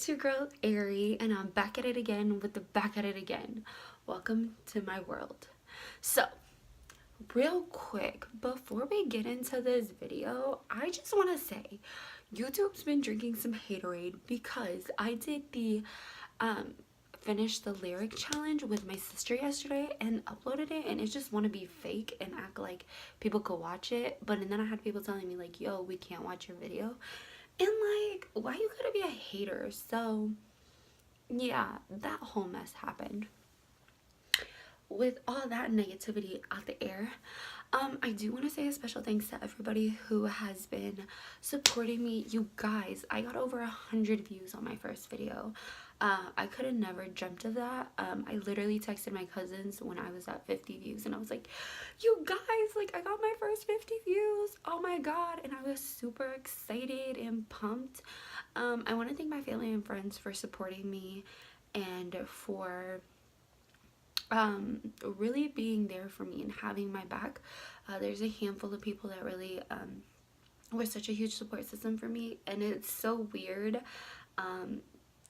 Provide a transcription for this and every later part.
it's your girl Ari, and I'm back at it again with the back at it again. Welcome to my world. So, real quick, before we get into this video, I just want to say YouTube's been drinking some haterade because I did the finish the lyric challenge with my sister yesterday and uploaded it, and it just want to be fake and act like people could watch it, but and then I had people telling me like, yo, we can't watch your video. And like, why you gotta be a hater? So yeah, that whole mess happened. With all that negativity out the air, I do want to say a special thanks to everybody who has been supporting me. You guys, I got over 100 views on my first video. I could have never dreamt of that. I literally texted my cousins when I was at 50 views and I was like, you guys, like, I got my first 50 views. Oh my god. And I was super excited and pumped. I want to thank my family and friends for supporting me and for really being there for me and having my back. There's a handful of people that really were such a huge support system for me, and it's so weird,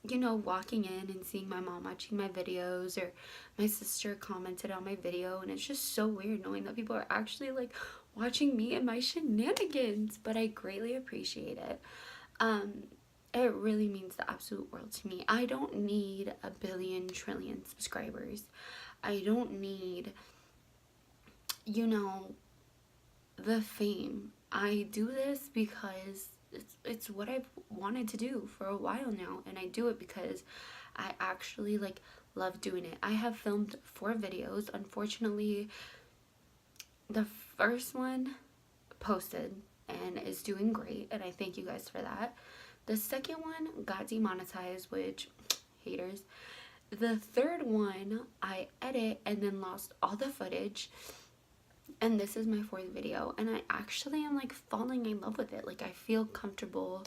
you know, walking in and seeing my mom watching my videos, or my sister commented on my video, and it's just so weird knowing that people are actually like watching me and my shenanigans. But I greatly appreciate it. It really means the absolute world to me. I don't need a billion trillion subscribers. I don't need, you know, the fame. I do this because it's what I've wanted to do for a while now, and I do it because I actually like love doing it. I have filmed 4 videos. Unfortunately, the first one posted and is doing great, and I thank you guys for that. The second one got demonetized, which haters. The third one I edit and then lost all the footage, and this is my 4th video, and I actually am like falling in love with it. Like, I feel comfortable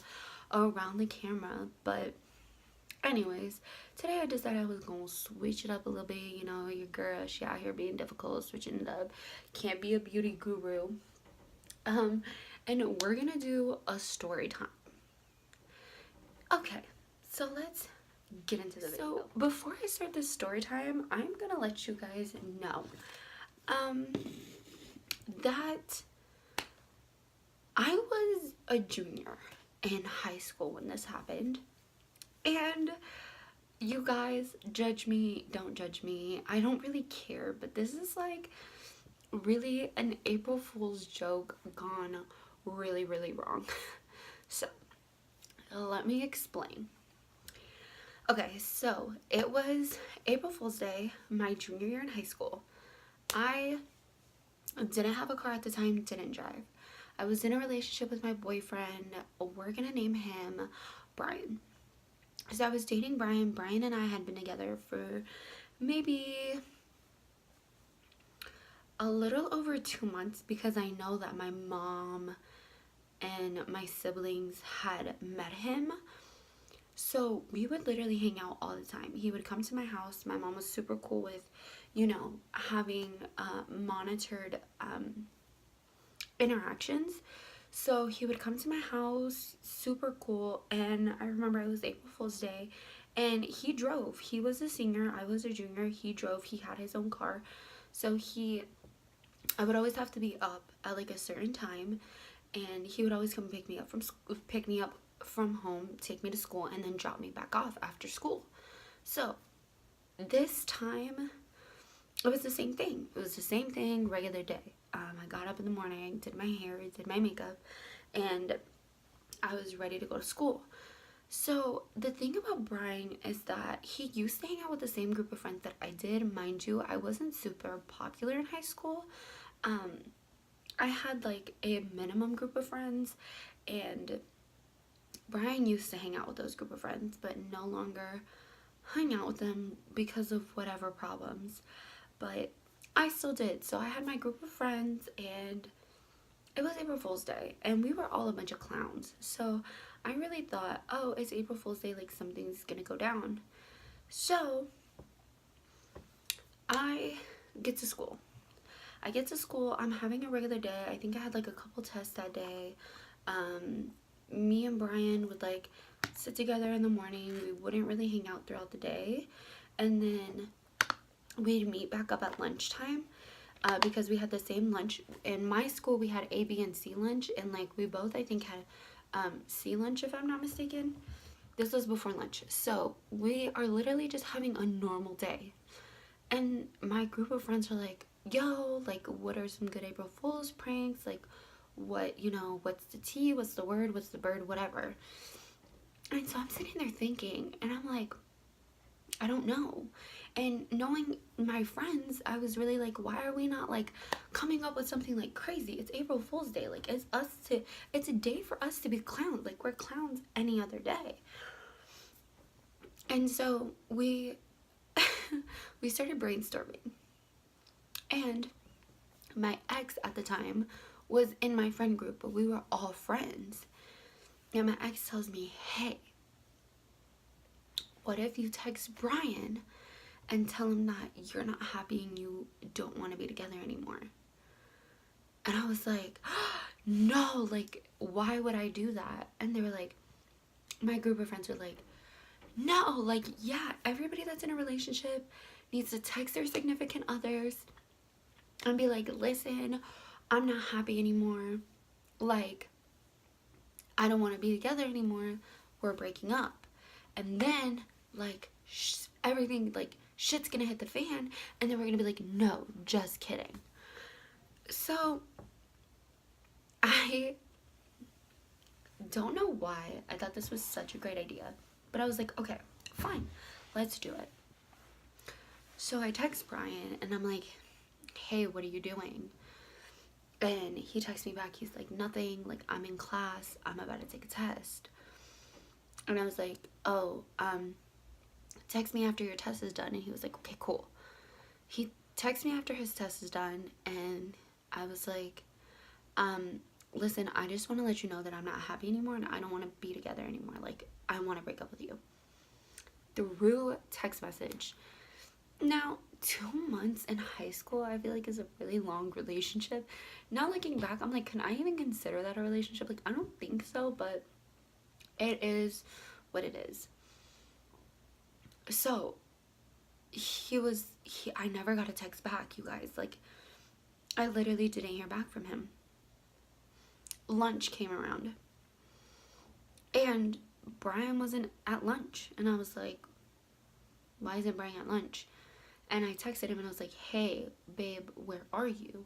around the camera. But anyways, today I decided I was gonna switch it up a little bit. You know, your girl, she out here being difficult, switching it up. Can't be a beauty guru. And we're gonna do a story time. Okay, so let's get into the video. So before I start this story time, I'm gonna let you guys know that I was a junior in high school when this happened. And you guys, judge me, don't judge me, I don't really care, but this is like really an April Fool's joke gone really, really wrong. So let me explain. Okay, so it was April Fool's Day, my junior year in high school. I didn't have a car at the time, didn't drive. I was in a relationship with my boyfriend. We're gonna name him Brian. So I was dating Brian. Brian and I had been together for maybe a little over 2 months, because I know that my mom and my siblings had met him. So we would literally hang out all the time. He would come to my house. My mom was super cool with, you know, having monitored interactions. So he would come to my house, super cool. And I remember it was April Fool's Day, and he drove. He was a senior, I was a junior. He drove. He had his own car. So I would always have to be up at like a certain time, and he would always come pick me up from home, take me to school, and then drop me back off after school. So this time it was the same thing. It was the same thing, regular day. I got up in the morning, did my hair, did my makeup, and I was ready to go to school. So the thing about Brian is that he used to hang out with the same group of friends that I did. Mind you, I wasn't super popular in high school. I had like a minimum group of friends, and Brian used to hang out with those group of friends, but no longer hung out with them because of whatever problems. But I still did. So I had my group of friends, and it was April Fool's Day, and we were all a bunch of clowns. So I really thought, oh, it's April Fool's Day, like something's gonna go down. So I get to school. I'm having a regular day. I think I had like a couple tests that day. me and Brian would like sit together in the morning. We wouldn't really hang out throughout the day, and then we'd meet back up at lunchtime, because we had the same lunch. In my school we had A, B, and C lunch, and like we both I think had C lunch, if I'm not mistaken. This was before lunch, so we are literally just having a normal day. And my group of friends are like, yo, like, what are some good April Fool's pranks? Like, what, what's the tea? What's the word? What's the bird? Whatever. And so I'm sitting there thinking, and I'm like, I don't know. And knowing my friends, I was really like, why are we not like coming up with something like crazy? It's April Fool's Day. Like, it's a day for us to be clowns. Like, we're clowns any other day. And so we we started brainstorming. And my ex at the time was in my friend group, but we were all friends. And my ex tells me, hey, what if you text Brian and tell him that you're not happy and you don't want to be together anymore? And I was like, no, like, why would I do that? And they were like, my group of friends were like, no, like, yeah, everybody that's in a relationship needs to text their significant others and be like, listen, I'm not happy anymore. Like, I don't want to be together anymore. We're breaking up. And then, like, everything, like, shit's gonna hit the fan. And then we're gonna be like, no, just kidding. So, I don't know why I thought this was such a great idea. But I was like, okay, fine, let's do it. So I text Brian and I'm like, hey, what are you doing? And he texts me back, he's like, nothing, like, I'm in class, I'm about to take a test. And I was like, oh, text me after your test is done. And he was like, okay, cool. He texts me after his test is done, and I was like, listen, I just want to let you know that I'm not happy anymore and I don't want to be together anymore. Like, I want to break up with you. Through text message. Now, 2 months in high school, I feel like is a really long relationship. Now looking back, I'm like, can I even consider that a relationship? Like, I don't think so, but it is what it is. So, I never got a text back, you guys. Like, I literally didn't hear back from him. Lunch came around. And Brian wasn't at lunch. And I was like, why isn't Brian at lunch? And I texted him and I was like, hey, babe, where are you?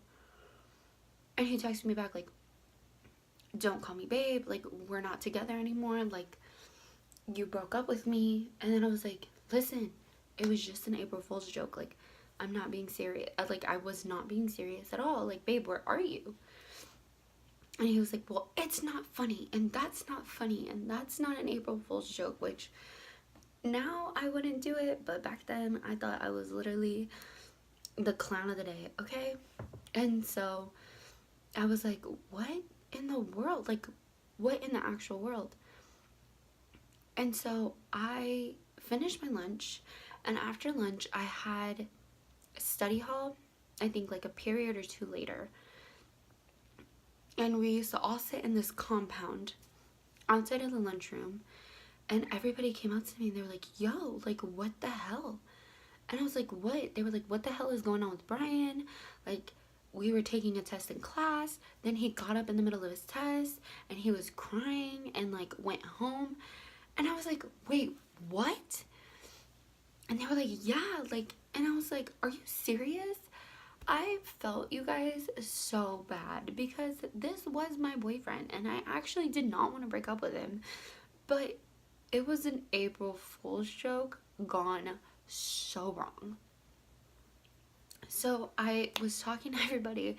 And he texted me back like, don't call me babe. Like, we're not together anymore. Like, you broke up with me. And then I was like, listen, it was just an April Fool's joke. Like, I'm not being serious. Like, I was not being serious at all. Like, babe, where are you? And he was like, well, it's not funny. And that's not funny. And that's not an April Fool's joke, which now I wouldn't do it. But back then, I thought I was literally the clown of the day, okay? And so I was like, what in the world? Like, what in the actual world? And so I finished my lunch, and after lunch I had a study hall, I think like a period or two later. And we used to all sit in this compound outside of the lunchroom, and everybody came up to me and they were like, yo, like, what the hell? And I was like, what? They were like, what the hell is going on with Brian? Like, we were taking a test in class, then he got up in the middle of his test and he was crying and like went home. And I was like, wait, what? And they were like, yeah, like, and I was like, are you serious? I felt, you guys, so bad because this was my boyfriend and I actually did not want to break up with him, but it was an April Fool's joke gone so wrong. So I was talking to everybody and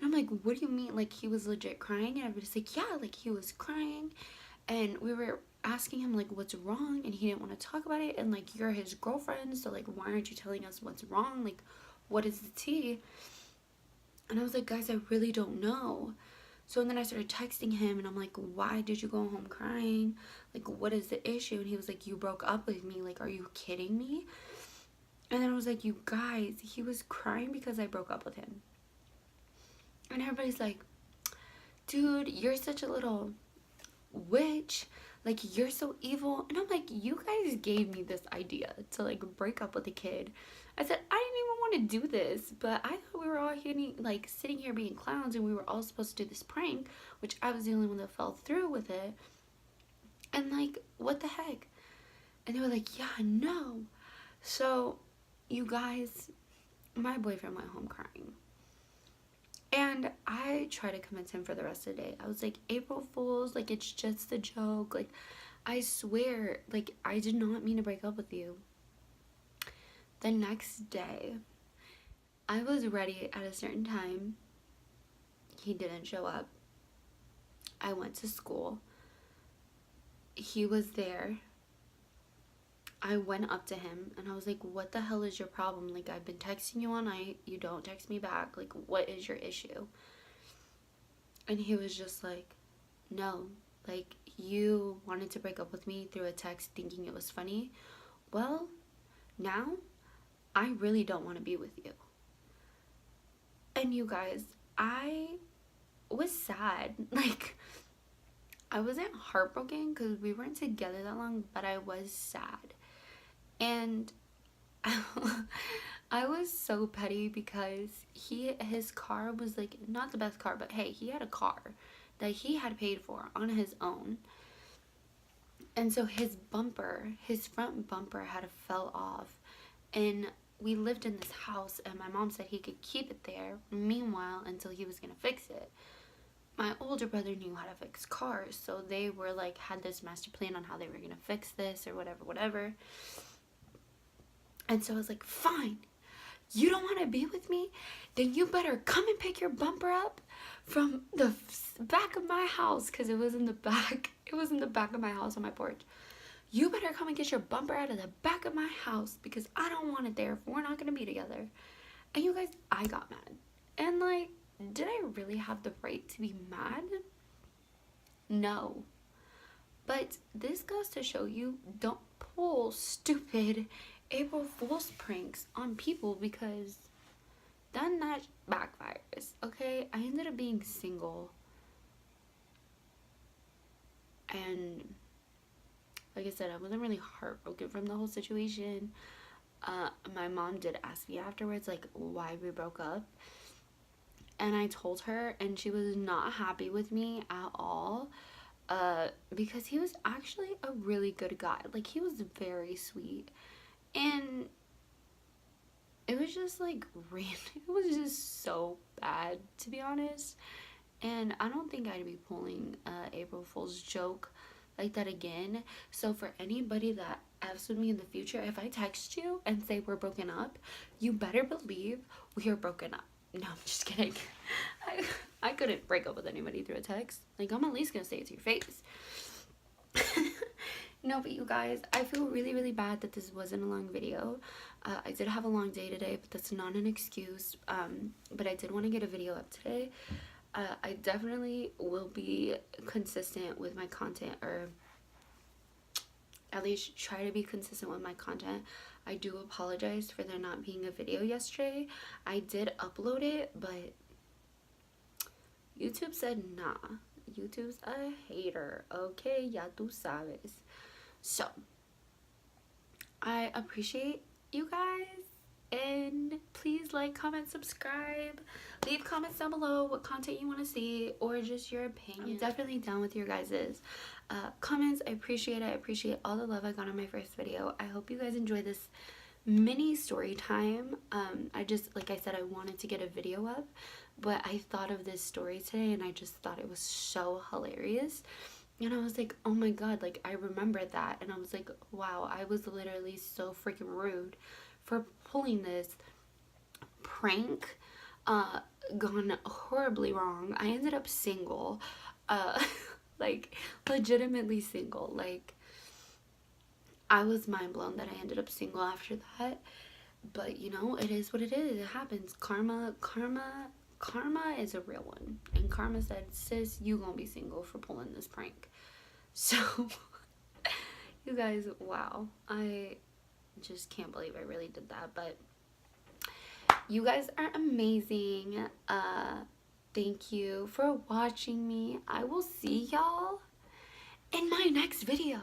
I'm like, what do you mean? Like, he was legit crying? And everybody's like, yeah, like, he was crying. And we were asking him like, what's wrong? And he didn't want to talk about it. And like, you're his girlfriend, so like, why aren't you telling us what's wrong? Like, what is the tea? And I was like, guys, I really don't know. So then I started texting him and I'm like, why did you go home crying? Like, what is the issue? And he was like, you broke up with me. Like, are you kidding me? And then I was like, you guys, he was crying because I broke up with him. And everybody's like, dude, you're such a little witch, like, you're so evil. And I'm like, you guys gave me this idea to like break up with a kid. I said I didn't even want to do this, but I thought we were all hitting, like, sitting here being clowns, and we were all supposed to do this prank, which I was the only one that fell through with it. And like, what the heck? And they were like, yeah, no. So you guys, my boyfriend went home crying. And I tried to convince him for the rest of the day. I was like, April Fools, like, it's just a joke. Like, I swear, like, I did not mean to break up with you. The next day, I was ready at a certain time. He didn't show up. I went to school. He was there. I went up to him and I was like, what the hell is your problem? Like, I've been texting you all night. You don't text me back. Like, what is your issue? And he was just like, no, like, you wanted to break up with me through a text thinking it was funny. Well, now I really don't want to be with you. And you guys, I was sad. Like, I wasn't heartbroken because we weren't together that long, but I was sad. And I was so petty because his car was like not the best car, but hey, he had a car that he had paid for on his own. And so his front bumper had fell off, and we lived in this house, and my mom said he could keep it there meanwhile until he was gonna fix it. My older brother knew how to fix cars, so they were like, had this master plan on how they were gonna fix this or whatever. And so I was like, fine, you don't want to be with me? Then you better come and pick your bumper up from the back of my house, because it was in the back. It was in the back of my house on my porch. You better come and get your bumper out of the back of my house because I don't want it there if we're not going to be together. And you guys, I got mad. And like, did I really have the right to be mad? No. But this goes to show you, don't pull stupid April Fool's pranks on people, because then that backfires, okay? I ended up being single. And like I said, I wasn't really heartbroken from the whole situation. My mom did ask me afterwards, like, why we broke up. And I told her, and she was not happy with me at all. Because he was actually a really good guy. Like, he was very sweet. And it was just like random. It was just so bad, to be honest. And I don't think I'd be pulling April Fool's joke like that again. So for anybody that F's with me in the future, if I text you and say we're broken up, you better believe we are broken up. No, I'm just kidding. I couldn't break up with anybody through a text. Like, I'm at least gonna say it to your face. No, but you guys, I feel really, really bad that this wasn't a long video. I did have a long day today, but that's not an excuse. But I did want to get a video up today. I definitely will be consistent with my content, or at least try to be consistent with my content. I do apologize for there not being a video yesterday. I did upload it, but YouTube said nah. YouTube's a hater, okay? Ya tú sabes. So, I appreciate you guys, and please like, comment, subscribe, leave comments down below what content you want to see, or just your opinion. I'm definitely down with your guys's comments. I appreciate it. I appreciate all the love I got on my first video. I hope you guys enjoy this mini story time. I just, like I said, I wanted to get a video up, but I thought of this story today and I just thought it was so hilarious. And I was like, oh my god, like, I remembered that. And I was like, wow, I was literally so freaking rude for pulling this prank. Gone horribly wrong. I ended up single. Like, legitimately single. Like, I was mind blown that I ended up single after that. But, you know, it is what it is. It happens. Karma is a real one. And karma said, sis, you gonna be single for pulling this prank. So, you guys, wow. I just can't believe I really did that. But you guys are amazing. Thank you for watching me. I will see y'all in my next video.